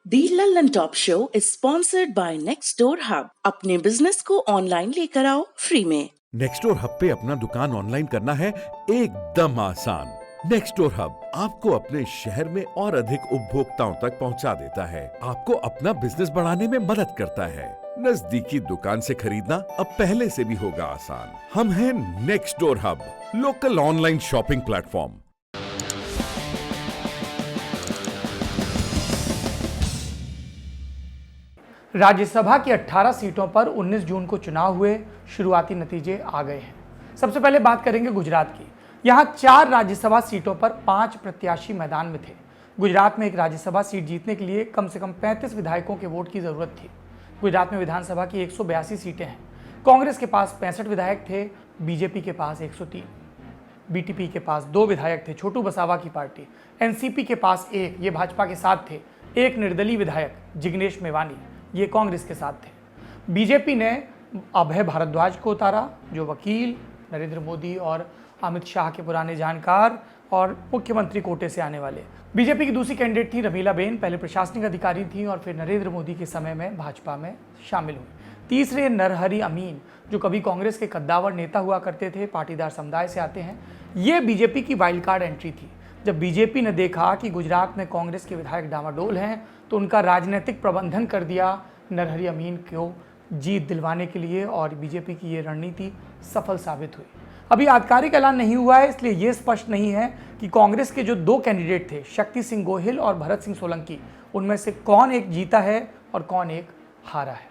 The Lallan top show is sponsored by next door hub. अपने business को online लेकर आओ फ्री में। नेक्स्टडोर हब पे अपना दुकान ऑनलाइन करना है एकदम आसान। नेक्स्टडोर हब आपको अपने शहर में और अधिक उपभोक्ताओं तक पहुंचा देता है, आपको अपना बिजनेस बढ़ाने में मदद करता है। नजदीकी दुकान से खरीदना अब पहले से भी होगा आसान। हम हैं Nextdoor Hub, local online shopping platform. Rajya Sabha की 18 सीटों पर 19 जून को चुनाव हुए। शुरुआती नतीजे आ गए हैं। सबसे पहले बात करेंगे गुजरात की। यहां 4 राज्यसभा सीटों पर 5 प्रत्याशी मैदान में थे। गुजरात में एक राज्यसभा सीट जीतने के लिए कम से कम 35 विधायकों के वोट की जरूरत थी। गुजरात में विधानसभा की 182 सीटें हैं। कांग्रेस के पास 65 विधायक थे, बीजेपी के पास 103, बीटीपी के पास 2 विधायक थे, छोटू बसावा की पार्टी, एनसीपी के पास 1, ये भाजपा के साथ थे, एक निर्दलीय विधायक जिग्नेश मेवानी, ये कांग्रेस के साथ थे। बीजेपी ने अभय भारद्वाज को उतारा, जो वकील, नरेंद्र मोदी और अमित शाह के पुराने जानकार और मुख्यमंत्री कोटे से आने वाले। बीजेपी की दूसरी कैंडिडेट थी रमीला बेन, पहले प्रशासनिक अधिकारी थी और फिर नरेंद्र मोदी के समय में भाजपा में शामिल हुई। तीसरे नरहरि अमीन, जो कभी कांग्रेस के कद्दावर नेता हुआ करते थे, पाटीदार समुदाय से आते हैं। ये बीजेपी की वाइल्ड कार्ड एंट्री थी। जब बीजेपी ने देखा कि गुजरात में कांग्रेस के विधायक डामाडोल हैं, तो उनका राजनीतिक प्रबंधन कर दिया नरहरि अमीन को जीत दिलवाने के लिए, और बीजेपी की ये रणनीति सफल साबित हुई। अभी आधिकारिक ऐलान नहीं हुआ है, इसलिए ये स्पष्ट नहीं है कि कांग्रेस के जो 2 कैंडिडेट थे, शक्ति सिंह गोहिल और भरत सिंह सोलंकी, उनमें से कौन एक जीता है और कौन एक हारा है।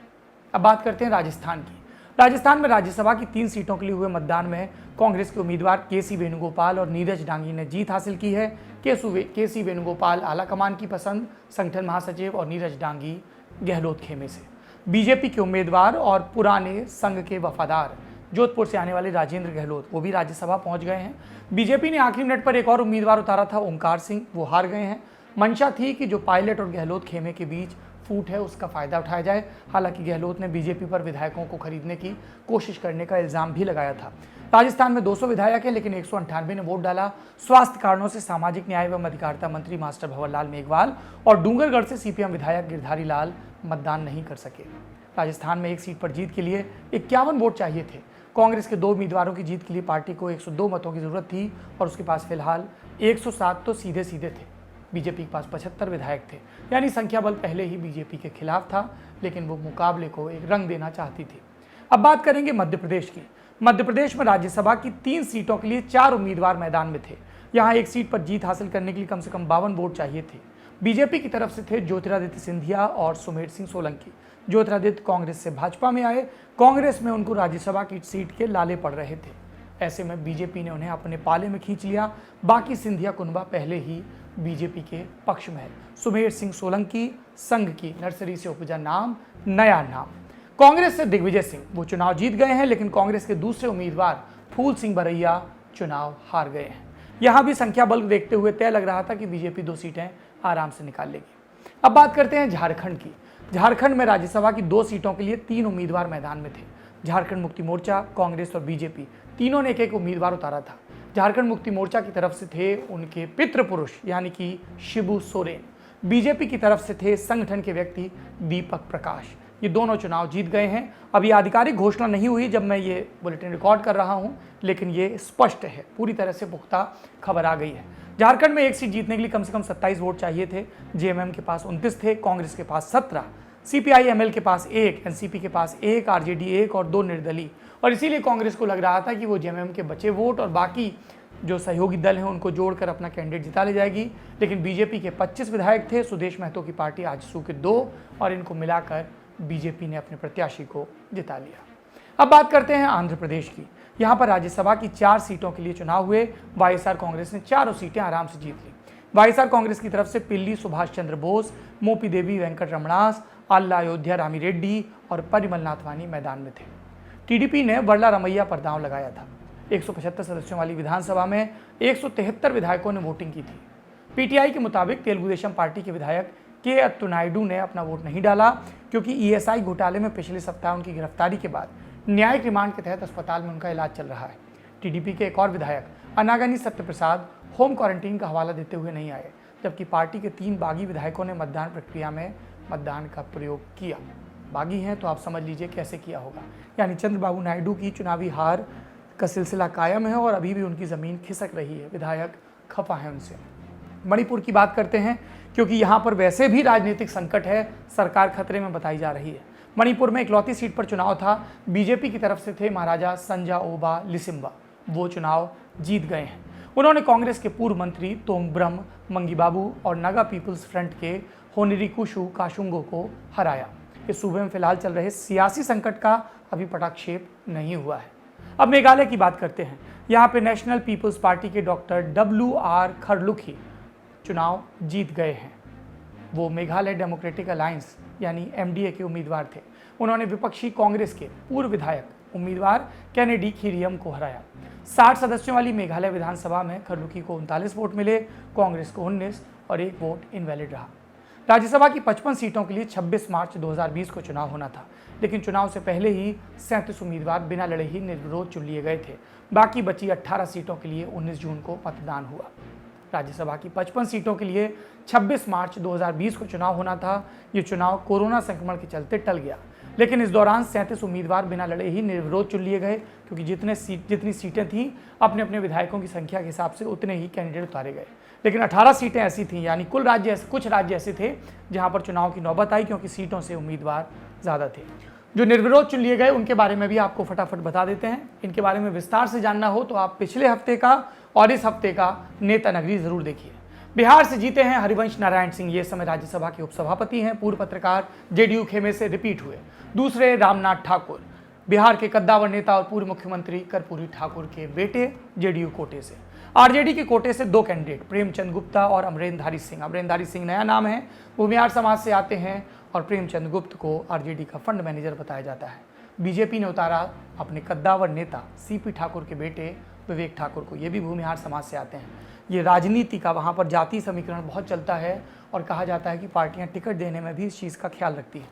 अब बात करते हैं राजस्थान की। राजस्थान में राज्यसभा की 3 सीटों के लिए हुए मतदान में कांग्रेस के उम्मीदवार केसी वेणुगोपाल और नीरज डांगी ने जीत हासिल की है। केसी वेणुगोपाल आलाकमान की पसंद, संगठन महासचिव, और नीरज डांगी गहलोत खेमे से। बीजेपी के उम्मीदवार और पुराने संघ के वफादार जोधपुर से आने वाले राजेंद्र गहलोत, वो भी राज्यसभा पहुंच गए हैं। बीजेपी ने आखिरी मिनट पर एक और उम्मीदवार उतारा था, ओंकार सिंह, वो हार गए हैं। मंशा थी कि जो पायलट और गहलोत खेमे के बीच फूट है, उसका फायदा उठाया जाए। हालांकि गहलोत ने बीजेपी पर विधायकों को खरीदने की कोशिश करने का इल्जाम भी लगाया था। राजस्थान में 200 विधायक हैं, लेकिन 198 ने वोट डाला। स्वास्थ्य कारणों से सामाजिक न्याय एवं अधिकारिता मंत्री मास्टर भंवरलाल मेघवाल और डूंगरगढ़ से सीपीएम विधायक गिरधारी लाल मतदान नहीं कर सके। राजस्थान में एक सीट पर जीत के लिए 51 वोट चाहिए थे। कांग्रेस के 2 उम्मीदवारों की जीत के लिए पार्टी को 102 मतों की जरूरत थी और उसके पास फिलहाल 107 तो सीधे सीधे थे। बीजेपी के पास 75 विधायक थे, यानी संख्या बल पहले ही बीजेपी के खिलाफ था, लेकिन वो मुकाबले को एक रंग देना चाहती थी। अब बात करेंगे मध्य प्रदेश की। मध्य प्रदेश में राज्यसभा की 3 सीटों के लिए 4 उम्मीदवार मैदान में थे। यहाँ एक सीट पर जीत हासिल करने के लिए कम से कम 52 वोट चाहिए थे। बीजेपी की तरफ से थे ज्योतिरादित्य सिंधिया और सुमेर सिंह सोलंकी। ज्योतिरादित्य कांग्रेस से भाजपा में आए। कांग्रेस में उनको राज्यसभा की सीट के लाले पड़ रहे थे। ऐसे में बीजेपी ने उन्हें अपने पाले में खींच लिया। बाकी सिंधिया कुनबा पहले ही बीजेपी के पक्ष में है। सुमेर सिंह सोलंकी संघ की नर्सरी से उपजा नाम, नया नाम। कांग्रेस से दिग्विजय सिंह, वो चुनाव जीत गए हैं, लेकिन कांग्रेस के दूसरे उम्मीदवार फूल सिंह बरैया चुनाव हार गए हैं। यहां भी संख्या बल देखते हुए तय लग रहा था कि बीजेपी 2 सीटें आराम से निकाल लेगी। अब बात करते हैं झारखंड की। झारखंड में राज्यसभा की 2 सीटों के लिए 3 उम्मीदवार मैदान में थे। झारखंड मुक्ति मोर्चा, कांग्रेस और बीजेपी तीनों ने एक उम्मीदवार उतारा था। झारखंड मुक्ति मोर्चा की तरफ से थे उनके पितृ पुरुष यानी कि शिबू सोरेन। बीजेपी की तरफ से थे संगठन के व्यक्ति दीपक प्रकाश। ये दोनों चुनाव जीत गए हैं। अभी आधिकारिक घोषणा नहीं हुई जब मैं ये बुलेटिन रिकॉर्ड कर रहा हूं, लेकिन ये स्पष्ट है, पूरी तरह से पुख्ता खबर आ गई है। झारखंड में एक सीट जीतने के लिए कम से कम 27 वोट चाहिए थे। जेएमएम के पास 29 थे, कांग्रेस के पास 17, सीपीआई-एमएल के पास 1, एनसीपी के पास 1, आरजेडी 1 और 2 निर्दलीय। और इसीलिए कांग्रेस को लग रहा था कि वो जेएमएम के बचे वोट और बाकी जो सहयोगी दल हैं उनको जोड़कर अपना कैंडिडेट जिता ले जाएगी। लेकिन बीजेपी के 25 विधायक थे, सुदेश महतो की पार्टी आजसू के 2, और इनको मिलाकर बीजेपी ने अपने प्रत्याशी को जिता लिया। अब बात करते हैं आंध्र प्रदेश की। यहाँ पर राज्यसभा की 4 सीटों के लिए चुनाव हुए। वाईएसआर कांग्रेस ने चारों सीटें आराम से जीत ली। वाईएसआर कांग्रेस की तरफ से पिल्ली सुभाष चंद्र बोस, मोपी देवी वेंकट रमणास, आल्ला अयोध्या रामी रेड्डी और परिमल नाथवानी मैदान में थे। टीडीपी ने वर्ला रमैया पर दांव लगाया था। 175 सदस्यों वाली विधानसभा में 173 विधायकों ने वोटिंग की थी। पीटीआई के मुताबिक तेलुगु देशम पार्टी के विधायक के अत्तुनाइडू ने अपना वोट नहीं डाला, क्योंकि ईएसआई घोटाले में पिछले सप्ताह उनकी गिरफ्तारी के बाद न्यायिक रिमांड के तहत अस्पताल में उनका इलाज चल रहा है। टीडीपी के एक और विधायक अनागनी सत्यप्रसाद होम क्वारंटीन का हवाला देते हुए नहीं आए, जबकि पार्टी के 3 बागी विधायकों ने मतदान प्रक्रिया में मतदान का प्रयोग किया। बागी हैं तो आप समझ लीजिए कैसे किया होगा। यानी चंद्रबाबू नायडू की चुनावी हार का सिलसिला कायम है और अभी भी उनकी ज़मीन खिसक रही है, विधायक खफा है उनसे। मणिपुर की बात करते हैं क्योंकि यहाँ पर वैसे भी राजनीतिक संकट है, सरकार खतरे में बताई जा रही है। मणिपुर में इकलौती सीट पर चुनाव था, बीजेपी की तरफ से थे महाराजा संजा ओबा लिसिम्बा, वो चुनाव जीत गए हैं। उन्होंने कांग्रेस के पूर्व मंत्री तोंग ब्रह्म मंगी बाबू और नागा पीपल्स फ्रंट के होनिरिकुशु काशुंगो को हराया। इस सूबे में फिलहाल चल रहे सियासी संकट का अभी पटाक्षेप नहीं हुआ है। अब मेघालय की बात करते हैं। यहाँ पे नेशनल पीपल्स पार्टी के डॉक्टर WR खरलुखी चुनाव जीत गए हैं। वो मेघालय डेमोक्रेटिक अलायंस यानी MDA के उम्मीदवार थे। उन्होंने विपक्षी कांग्रेस के पूर्व विधायक उम्मीदवार कैनेडी खीरियम को हराया। 60 सदस्यों वाली मेघालय विधानसभा में खरलुखी को 39 वोट मिले, कांग्रेस को 19 और 1 वोट इनवैलिड रहा। राज्यसभा की 55 सीटों के लिए 26 मार्च 2020 को चुनाव होना था, लेकिन चुनाव से पहले ही 37 उम्मीदवार बिना लड़े ही निर्विरोध चुन लिए गए थे। बाकी बची 18 सीटों के लिए 19 जून को मतदान हुआ। राज्यसभा की 55 सीटों के लिए 26 मार्च 2020 को चुनाव होना था। ये चुनाव कोरोना संक्रमण के चलते टल गया, लेकिन इस दौरान 37 उम्मीदवार बिना लड़े ही निर्विरोध चुन लिए गए, क्योंकि जितनी सीटें थीं अपने अपने विधायकों की संख्या के हिसाब से उतने ही कैंडिडेट उतारे गए। लेकिन 18 सीटें ऐसी थीं, यानी कुछ राज्य ऐसे थे जहां पर चुनाव की नौबत आई, क्योंकि सीटों से उम्मीदवार ज़्यादा थे। जो निर्विरोध चुन लिए गए उनके बारे में भी आपको फटाफट बता देते हैं। इनके बारे में विस्तार से जानना हो तो आप पिछले हफ्ते का और इस हफ्ते का नेता नगरी जरूर देखिए। बिहार से जीते हैं हरिवंश नारायण सिंह, ये समय राज्यसभा के उपसभापति हैं, पूर्व पत्रकार, JDU खेमे से रिपीट हुए। दूसरे रामनाथ ठाकुर, बिहार के कद्दावर नेता और पूर्व मुख्यमंत्री कर्पूरी ठाकुर के बेटे, JDU कोटे से। RJD के कोटे से 2 कैंडिडेट, प्रेमचंद गुप्ता और अमरेंद्रधारी सिंह। अमरेंद्रधारी सिंह नया नाम है, भूमिहार समाज से आते हैं और प्रेमचंद गुप्त को RJD का फंड मैनेजर बताया जाता है। बीजेपी ने उतारा अपने कद्दावर नेता CP ठाकुर के बेटे विवेक ठाकुर को, ये भी भूमिहार समाज से आते हैं। ये राजनीति का वहाँ पर जाति समीकरण बहुत चलता है और कहा जाता है कि पार्टियां टिकट देने में भी इस चीज़ का ख्याल रखती हैं।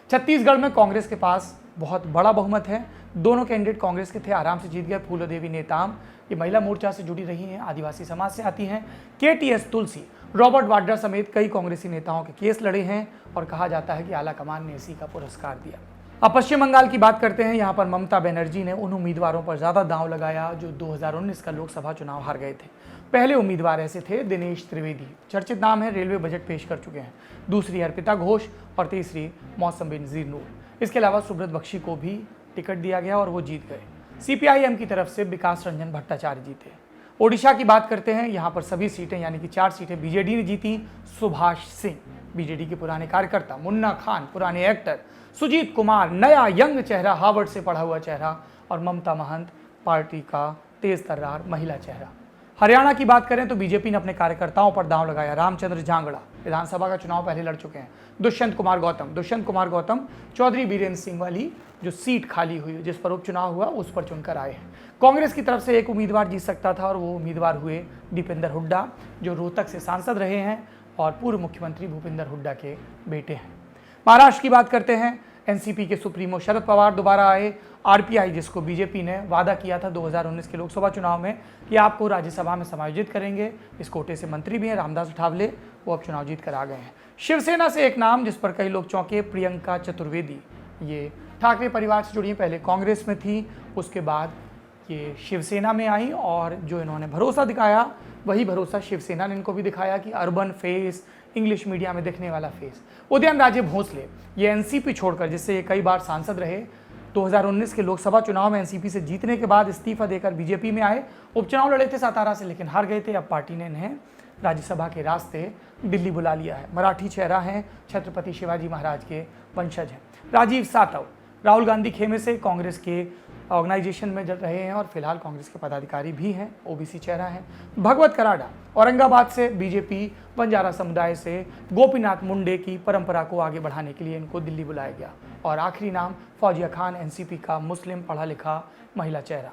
छत्तीसगढ़ में कांग्रेस के पास बहुत बड़ा बहुमत है। दोनों कैंडिडेट कांग्रेस के थे, आराम से जीत गए। फूलोदेवी नेताम, ये महिला मोर्चा से जुड़ी रही हैं, आदिवासी समाज से आती हैं। KTS तुलसी, रॉबर्ट वाड्रा समेत कई कांग्रेसी नेताओं के केस लड़े हैं और कहा जाता है कि आला कमान ने इसी का पुरस्कार दिया। अब पश्चिम बंगाल की बात करते हैं। यहाँ पर ममता बनर्जी ने उन उम्मीदवारों पर ज़्यादा दांव लगाया जो 2019 का लोकसभा चुनाव हार गए थे। पहले उम्मीदवार ऐसे थे दिनेश त्रिवेदी, चर्चित नाम है, रेलवे बजट पेश कर चुके हैं। दूसरी अर्पिता घोष और तीसरी मौसम बेनजीर नूर। इसके अलावा सुब्रत बख्शी को भी टिकट दिया गया और वो जीत गए। CPIM की तरफ से विकास रंजन भट्टाचार्य जीते। ओडिशा की बात करते हैं। यहाँ पर सभी सीटें यानी कि 4 सीटें BJD ने जीती। सुभाष सिंह, BJD के पुराने कार्यकर्ता, मुन्ना खान, पुराने एक्टर, सुजीत कुमार, नया यंग चेहरा, हार्वर्ड से पढ़ा हुआ चेहरा, और ममता महंत, पार्टी का तेज तर्रार महिला चेहरा। हरियाणा की बात करें तो बीजेपी ने अपने कार्यकर्ताओं पर दांव लगाया। रामचंद्र जांगड़ा विधानसभा का चुनाव पहले लड़ चुके हैं। दुष्यंत कुमार गौतम चौधरी बीरेंद्र सिंह वाली जो सीट खाली हुई, जिस पर उपचुनाव हुआ, उस पर चुनकर आए हैं। कांग्रेस की तरफ से एक उम्मीदवार जीत सकता था और वो उम्मीदवार हुए दीपेंद्र हुड्डा, जो रोहतक से सांसद रहे हैं और पूर्व मुख्यमंत्री भूपेंद्र हुड्डा के बेटे हैं। महाराष्ट्र की बात करते हैं। NCP के सुप्रीमो शरद पवार दोबारा आए। RPI, जिसको बीजेपी ने वादा किया था 2019 के लोकसभा चुनाव में कि आपको राज्यसभा में समायोजित करेंगे, इस कोटे से मंत्री भी हैं रामदास अठावले, वो अब चुनाव जीत कर आ गए हैं। शिवसेना से एक नाम जिस पर कई लोग चौंके, प्रियंका चतुर्वेदी। ये ठाकरे परिवार से जुड़ी हैं, पहले कांग्रेस में थी, उसके बाद ये शिवसेना में आई और जो इन्होंने भरोसा दिखाया वही भरोसा शिवसेना ने इनको भी दिखाया कि अर्बन फेस, इंग्लिश मीडिया में दिखने वाला फेस। उदयनराजे भोसले, ये NCP छोड़कर, जिससे ये कई बार सांसद रहे, 2019 के लोकसभा चुनाव में NCP से जीतने के बाद इस्तीफा देकर बीजेपी में आए। उपचुनाव लड़े थे सातारा से, लेकिन हार गए थे। अब पार्टी ने इन्हें राज्यसभा के रास्ते दिल्ली बुला लिया है। मराठी चेहरा हैं, छत्रपति शिवाजी महाराज के वंशज हैं। राजीव सातव, राहुल गांधी खेमे से कांग्रेस के ऑर्गेनाइजेशन में जड़ रहे हैं और फिलहाल कांग्रेस के पदाधिकारी भी हैं, OBC चेहरा है। भगवत कराड़ा, औरंगाबाद से, बीजेपी बंजारा समुदाय से, गोपीनाथ मुंडे की परंपरा को आगे बढ़ाने के लिए इनको दिल्ली बुलाया गया। और आखिरी नाम फौजिया खान, NCP का मुस्लिम पढ़ा लिखा महिला चेहरा।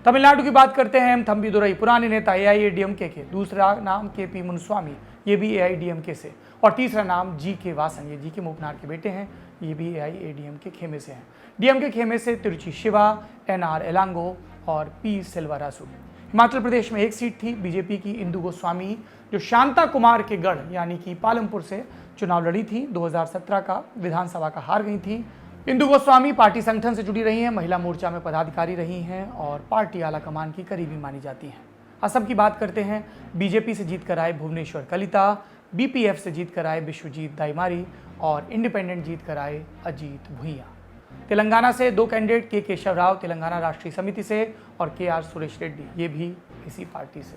तमिलनाडु की बात करते हैं। M थम्बीदुरई, पुराने नेता AIADMK के। दूसरा नाम KP मुनुस्वामी, ये भी AIADMK से। और तीसरा नाम GK वासन, ये GK मूपनार के बेटे हैं, ये भी AIADMK खेमे से हैं। DMK खेमे से तिरुचि शिवा, NR एलांगो और P सिल्वरासु। हिमाचल प्रदेश में एक सीट थी बीजेपी की इंदु गोस्वामी, जो शांता कुमार के गढ़ यानी कि पालमपुर से चुनाव लड़ी थी। 2017 का विधानसभा का हार गई थी। इंदु गोस्वामी पार्टी संगठन से जुड़ी रही हैं, महिला मोर्चा में पदाधिकारी रही हैं और पार्टी आला कमान की करीबी मानी जाती हैं। असम की बात करते हैं। बीजेपी से जीत कर आए भुवनेश्वर कलिता, बीपीएफ से जीत कर आए विश्वजीत दाइमारी और इंडिपेंडेंट जीत कर आए अजीत भुइयां। तेलंगाना से 2 कैंडिडेट के केशव राव तेलंगाना राष्ट्रीय समिति से और KR सुरेश रेड्डी, ये भी इसी पार्टी से।